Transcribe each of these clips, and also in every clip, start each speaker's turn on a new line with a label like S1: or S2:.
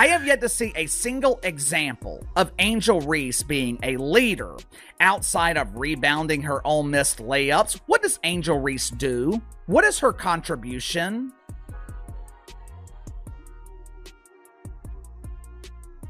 S1: I have yet to see a single example of Angel Reese being a leader. Outside of rebounding her own missed layups, what does Angel Reese do? What is her contribution?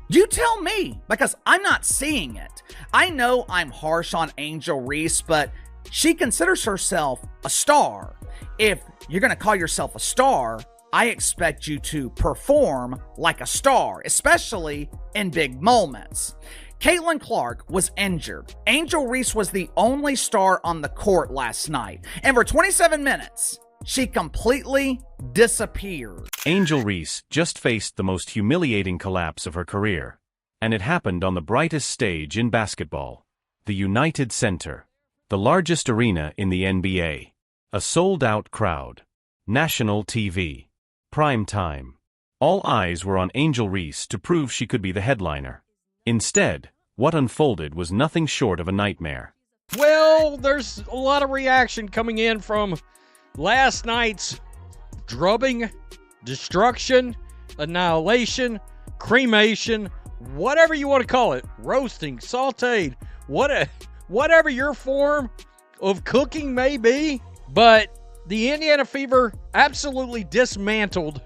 S1: You tell me, because I'm not seeing it. I know I'm harsh on Angel Reese, but she considers herself a star. If you're going to call yourself a star, I expect you to perform like a star, especially in big moments. Caitlin Clark was injured. Angel Reese was the only star on the court last night, and for 27 minutes, she completely disappeared.
S2: Angel Reese just faced the most humiliating collapse of her career, and it happened on the brightest stage in basketball, the United Center, the largest arena in the NBA, a sold-out crowd, national TV, prime time. All eyes were on Angel Reese to prove she could be the headliner. Instead, what unfolded was nothing short of a nightmare.
S3: Well, there's a lot of reaction coming in from last night's drubbing, destruction, annihilation, cremation, whatever you want to call it, roasting, sauteed, whatever your form of cooking may be. But the Indiana Fever absolutely dismantled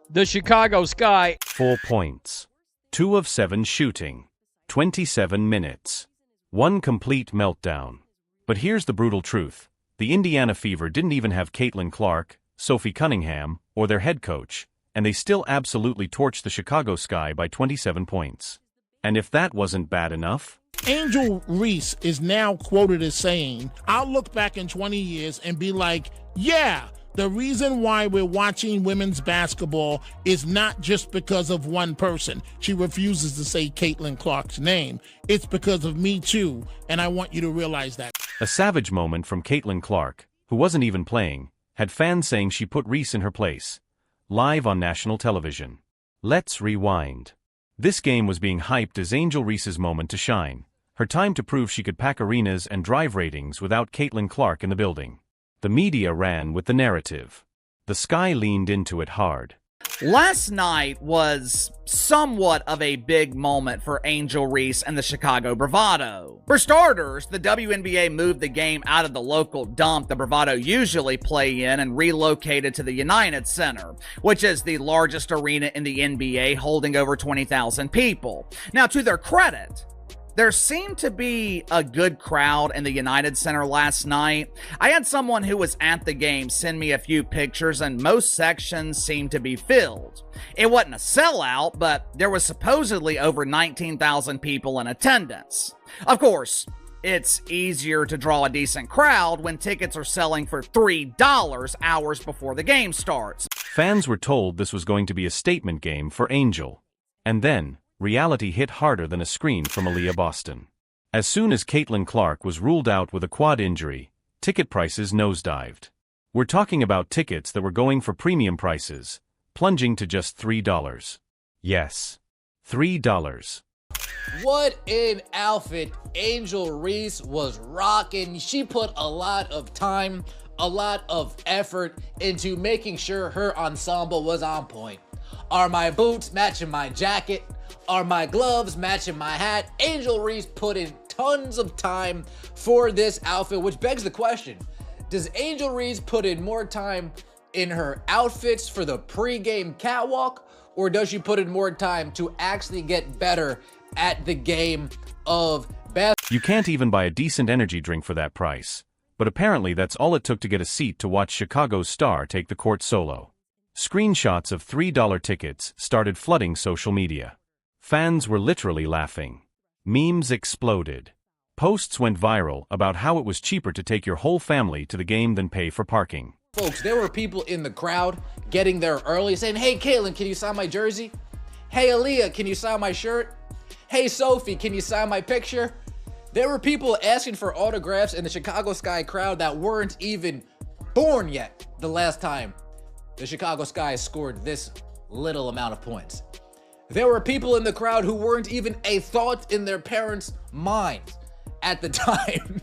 S3: the Chicago Sky.
S2: 4 points. 2 of 7 shooting. 27 minutes. One complete meltdown. But here's the brutal truth. The Indiana Fever didn't even have Caitlin Clark, Sophie Cunningham, or their head coach, and they still absolutely torched the Chicago Sky by 27 points. And if that wasn't bad enough...
S4: Angel Reese is now quoted as saying, "I'll look back in 20 years and be like, yeah, the reason why we're watching women's basketball is not just because of one person." She refuses to say Caitlin Clark's name. "It's because of me too, and I want you to realize that."
S2: A savage moment from Caitlin Clark, who wasn't even playing, had fans saying she put Reese in her place. Live on national television. Let's rewind. This game was being hyped as Angel Reese's moment to shine. Her time to prove she could pack arenas and drive ratings without Caitlin Clark in the building. The media ran with the narrative. The Sky leaned into it hard.
S1: Last night was somewhat of a big moment for Angel Reese and the Chicago Bravado. For starters, the WNBA moved the game out of the local dump the Bravado usually play in and relocated to the United Center, which is the largest arena in the NBA, holding over 20,000 people. Now, to their credit, there seemed to be a good crowd in the United Center last night. I had someone who was at the game send me a few pictures, and most sections seemed to be filled. It wasn't a sellout, but there was supposedly over 19,000 people in attendance. Of course, it's easier to draw a decent crowd when tickets are selling for $3 hours before the game starts.
S2: Fans were told this was going to be a statement game for Angel. And then, reality hit harder than a screen from Aaliyah Boston. As soon as Caitlin Clark was ruled out with a quad injury, ticket prices nosedived. We're talking about tickets that were going for premium prices, plunging to just $3. Yes, $3.
S5: What an outfit Angel Reese was rocking. She put a lot of time, a lot of effort into making sure her ensemble was on point. Are my boots matching my jacket? Are my gloves matching my hat? Angel Reese put in tons of time for this outfit, which begs the question, does Angel Reese put in more time in her outfits for the pregame catwalk, or does she put in more time to actually get better at the game of basketball?
S2: You can't even buy a decent energy drink for that price, but apparently that's all it took to get a seat to watch Chicago's star take the court solo. Screenshots of $3 tickets started flooding social media. Fans were literally laughing. Memes exploded. Posts went viral about how it was cheaper to take your whole family to the game than pay for parking.
S5: Folks, there were people in the crowd getting there early saying, "Hey, Caitlin, can you sign my jersey? Hey, Aaliyah, can you sign my shirt? Hey, Sophie, can you sign my picture?" There were people asking for autographs in the Chicago Sky crowd that weren't even born yet the last time the Chicago Sky scored this little amount of points. There were people in the crowd who weren't even a thought in their parents' minds at the time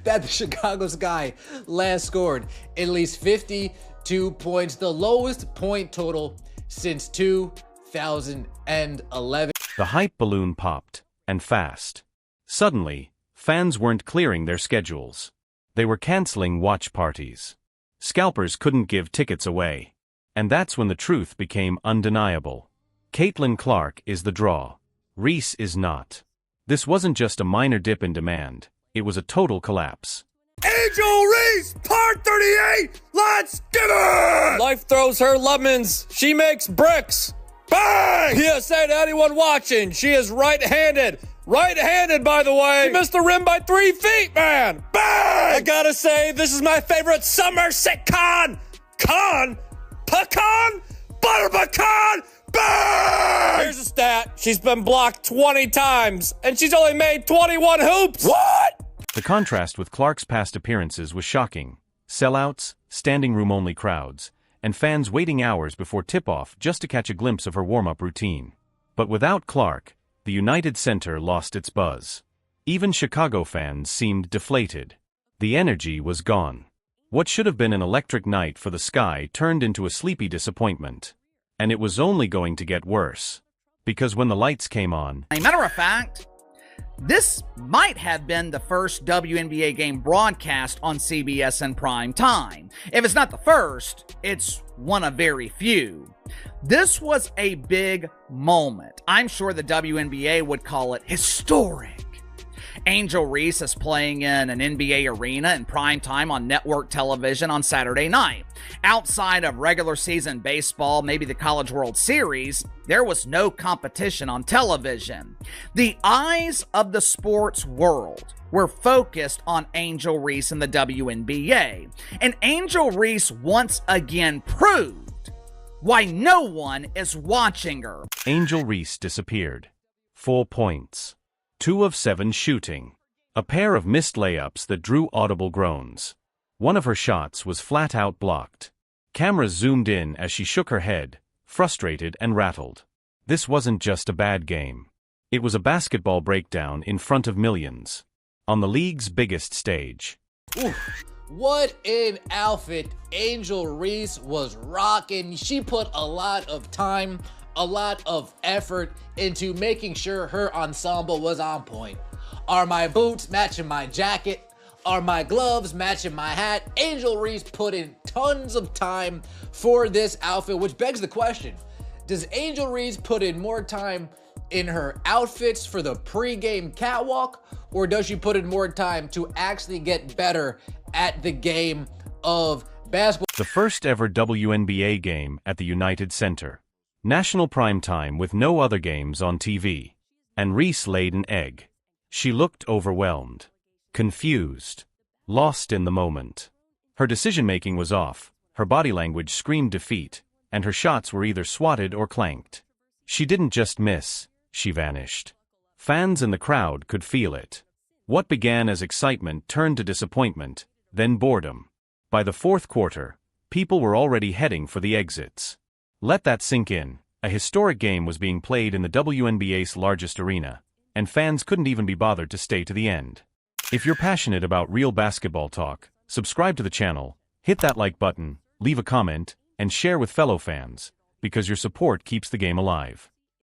S5: that the Chicago Sky last scored at least 52 points, the lowest point total since 2011.
S2: The hype balloon popped, and fast. Suddenly, fans weren't clearing their schedules. They were canceling watch parties. Scalpers couldn't give tickets away. And that's when the truth became undeniable. Caitlin Clark is the draw. Reese is not. This wasn't just a minor dip in demand, it was a total collapse.
S6: Angel Reese, part 38, let's get it! Life throws her lemons, she makes bricks. Bang! PSA to anyone watching, she is right-handed. Right-handed, by the way. She missed the rim by 3 feet, man. Bang! I gotta say, this is my favorite summer sitcom. Pecan? Butter pecan? Bang! Here's a stat. She's been blocked 20 times, and she's only made 21 hoops. What?
S2: The contrast with Clark's past appearances was shocking. Sellouts, standing room-only crowds, and fans waiting hours before tip-off just to catch a glimpse of her warm-up routine. But without Clark, the United Center lost its buzz. Even Chicago fans seemed deflated. The energy was gone. What should have been an electric night for the Sky turned into a sleepy disappointment. And it was only going to get worse. Because when the lights came on...
S1: As a matter of fact, this might have been the first WNBA game broadcast on CBS in prime time. If it's not the first, it's one of very few. This was a big moment. I'm sure the WNBA would call it historic. Angel Reese is playing in an NBA arena in prime time on network television on Saturday night. Outside of regular season baseball, maybe the College World Series, there was no competition on television. The eyes of the sports world were focused on Angel Reese and the WNBA. And Angel Reese once again proved why no one is watching her.
S2: Angel Reese disappeared. 4 points. 2 of 7 shooting. A pair of missed layups that drew audible groans. One of her shots was flat out blocked. Cameras zoomed in as she shook her head, frustrated and rattled. This wasn't just a bad game. It was a basketball breakdown in front of millions. On the league's biggest stage.
S5: Oof. What an outfit Angel Reese was rocking. She put a lot of time, a lot of effort into making sure her ensemble was on point. Are my boots matching my jacket? Are my gloves matching my hat? Angel Reese put in tons of time for this outfit, which begs the question, does Angel Reese put in more time in her outfits for the pre-game catwalk, or does she put in more time to actually get better at the game of basketball?
S2: The first ever WNBA game at the United Center. National primetime with no other games on TV. And Reese laid an egg. She looked overwhelmed, confused, lost in the moment. Her decision-making was off, her body language screamed defeat, and her shots were either swatted or clanked. She didn't just miss, she vanished. Fans in the crowd could feel it. What began as excitement turned to disappointment, then boredom. By the fourth quarter, people were already heading for the exits. Let that sink in. A historic game was being played in the WNBA's largest arena, and fans couldn't even be bothered to stay to the end. If you're passionate about real basketball talk, subscribe to the channel, hit that like button, leave a comment, and share with fellow fans, because your support keeps the game alive.